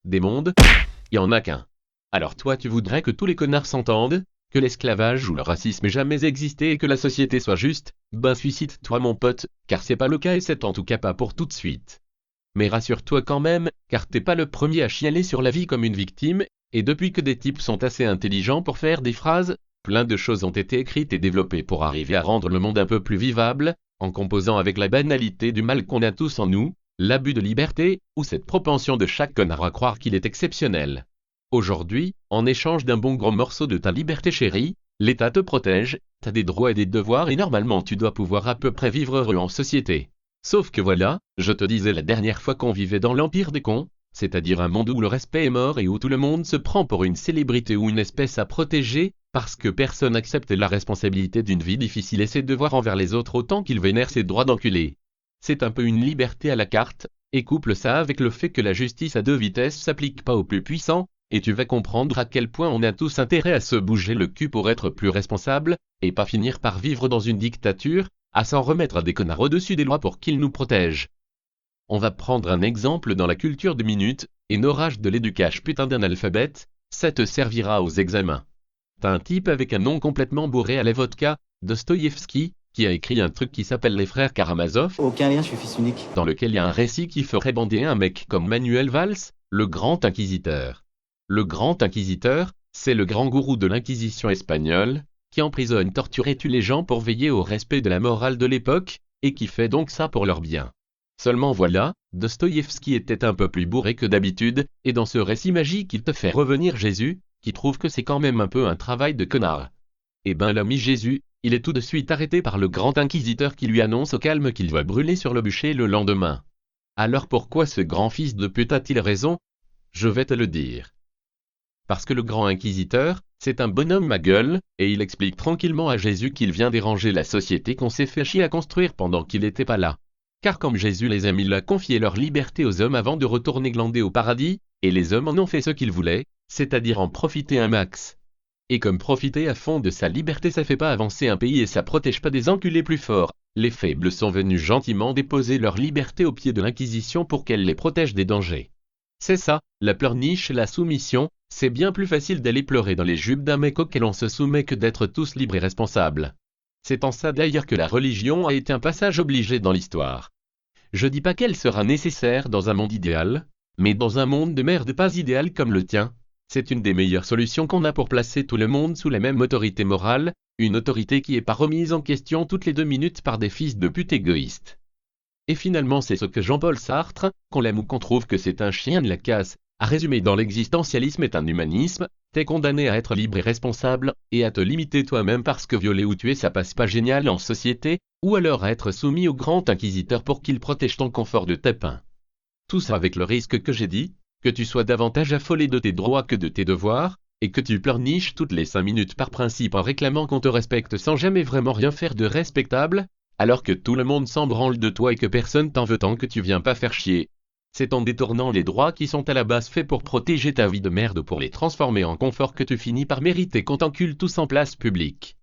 des mondes, il y en a qu'un. Alors toi tu voudrais que tous les connards s'entendent, que l'esclavage ou le racisme ait jamais existé et que la société soit juste, ben suicide-toi mon pote, car c'est pas le cas et c'est en tout cas pas pour tout de suite. Mais rassure-toi quand même, car t'es pas le premier à chialer sur la vie comme une victime, et depuis que des types sont assez intelligents pour faire des phrases, plein de choses ont été écrites et développées pour arriver à rendre le monde un peu plus vivable, en composant avec la banalité du mal qu'on a tous en nous, l'abus de liberté, ou cette propension de chaque connard à croire qu'il est exceptionnel. Aujourd'hui, en échange d'un bon gros morceau de ta liberté chérie, l'État te protège, t'as des droits et des devoirs et normalement tu dois pouvoir à peu près vivre heureux en société. Sauf que voilà, je te disais la dernière fois qu'on vivait dans l'empire des cons, c'est-à-dire un monde où le respect est mort et où tout le monde se prend pour une célébrité ou une espèce à protéger, parce que personne n'accepte la responsabilité d'une vie difficile et ses devoirs envers les autres autant qu'il vénère ses droits d'enculé. C'est un peu une liberté à la carte, et couple ça avec le fait que la justice à deux vitesses s'applique pas aux plus puissants, et tu vas comprendre à quel point on a tous intérêt à se bouger le cul pour être plus responsable, et pas finir par vivre dans une dictature, à s'en remettre à des connards au-dessus des lois pour qu'ils nous protègent. On va prendre un exemple dans la culture de minute, et n'orage de l'éducation putain d'un alphabet, ça te servira aux examens. T'as un type avec un nom complètement bourré à la vodka, Dostoïevski, qui a écrit un truc qui s'appelle Les Frères Karamazov. Aucun lien, je suis fils unique. Dans lequel il y a un récit qui ferait bander un mec comme Manuel Valls, le grand inquisiteur. Le grand inquisiteur, c'est le grand gourou de l'inquisition espagnole, qui emprisonne, torture et tue les gens pour veiller au respect de la morale de l'époque, et qui fait donc ça pour leur bien. Seulement voilà, Dostoïevski était un peu plus bourré que d'habitude, et dans ce récit magique il te fait revenir Jésus, qui trouve que c'est quand même un peu un travail de connard. Eh ben l'ami Jésus, il est tout de suite arrêté par le grand inquisiteur qui lui annonce au calme qu'il va brûler sur le bûcher le lendemain. Alors pourquoi ce grand fils de pute a-t-il raison? Je vais te le dire. Parce que le grand inquisiteur, c'est un bonhomme à gueule, et il explique tranquillement à Jésus qu'il vient déranger la société qu'on s'est fait chier à construire pendant qu'il n'était pas là. Car comme Jésus les aime, il a confié leur liberté aux hommes avant de retourner glander au paradis, et les hommes en ont fait ce qu'ils voulaient, c'est-à-dire en profiter un max. Et comme profiter à fond de sa liberté ça fait pas avancer un pays et ça protège pas des enculés plus forts, les faibles sont venus gentiment déposer leur liberté aux pieds de l'Inquisition pour qu'elle les protège des dangers. C'est ça, la pleurniche et la soumission, c'est bien plus facile d'aller pleurer dans les jupes d'un mec auquel on se soumet que d'être tous libres et responsables. C'est en ça d'ailleurs que la religion a été un passage obligé dans l'histoire. Je dis pas qu'elle sera nécessaire dans un monde idéal, mais dans un monde de merde pas idéal comme le tien, c'est une des meilleures solutions qu'on a pour placer tout le monde sous la même autorité morale, une autorité qui est pas remise en question toutes les 2 minutes par des fils de pute égoïstes. Et finalement c'est ce que Jean-Paul Sartre, qu'on l'aime ou qu'on trouve que c'est un chien de la casse, a résumé dans l'existentialisme est un humanisme, t'es condamné à être libre et responsable, et à te limiter toi-même parce que violer ou tuer ça passe pas génial en société, ou alors à être soumis au grand inquisiteur pour qu'il protège ton confort de tapin. Tout ça avec le risque que j'ai dit, que tu sois davantage affolé de tes droits que de tes devoirs, et que tu pleurniches toutes les 5 minutes par principe en réclamant qu'on te respecte sans jamais vraiment rien faire de respectable, alors que tout le monde s'en branle de toi et que personne t'en veut tant que tu viens pas faire chier. C'est en détournant les droits qui sont à la base faits pour protéger ta vie de merde ou pour les transformer en confort que tu finis par mériter qu'on t'encule tous en place publique.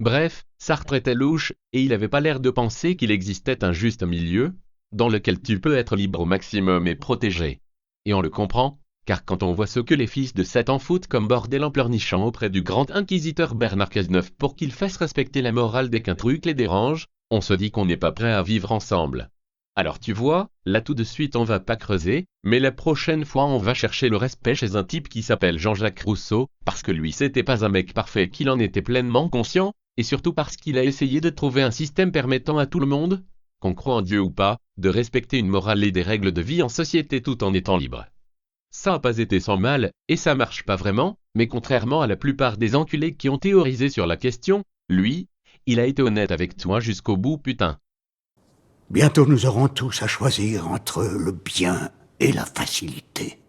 Bref, Sartre était louche, et il avait pas l'air de penser qu'il existait un juste milieu, dans lequel tu peux être libre au maximum et protégé. Et on le comprend, car quand on voit ce que les fils de Satan foutent comme bordel en pleurnichant auprès du grand inquisiteur Bernard Cazeneuve pour qu'il fasse respecter la morale dès qu'un truc les dérange, on se dit qu'on n'est pas prêt à vivre ensemble. Alors tu vois, là tout de suite on va pas creuser, mais la prochaine fois on va chercher le respect chez un type qui s'appelle Jean-Jacques Rousseau, parce que lui c'était pas un mec parfait qu'il en était pleinement conscient, et surtout parce qu'il a essayé de trouver un système permettant à tout le monde, qu'on croit en Dieu ou pas, de respecter une morale et des règles de vie en société tout en étant libre. Ça a pas été sans mal, et ça marche pas vraiment, mais contrairement à la plupart des enculés qui ont théorisé sur la question, lui, il a été honnête avec toi jusqu'au bout putain. Bientôt nous aurons tous à choisir entre le bien et la facilité.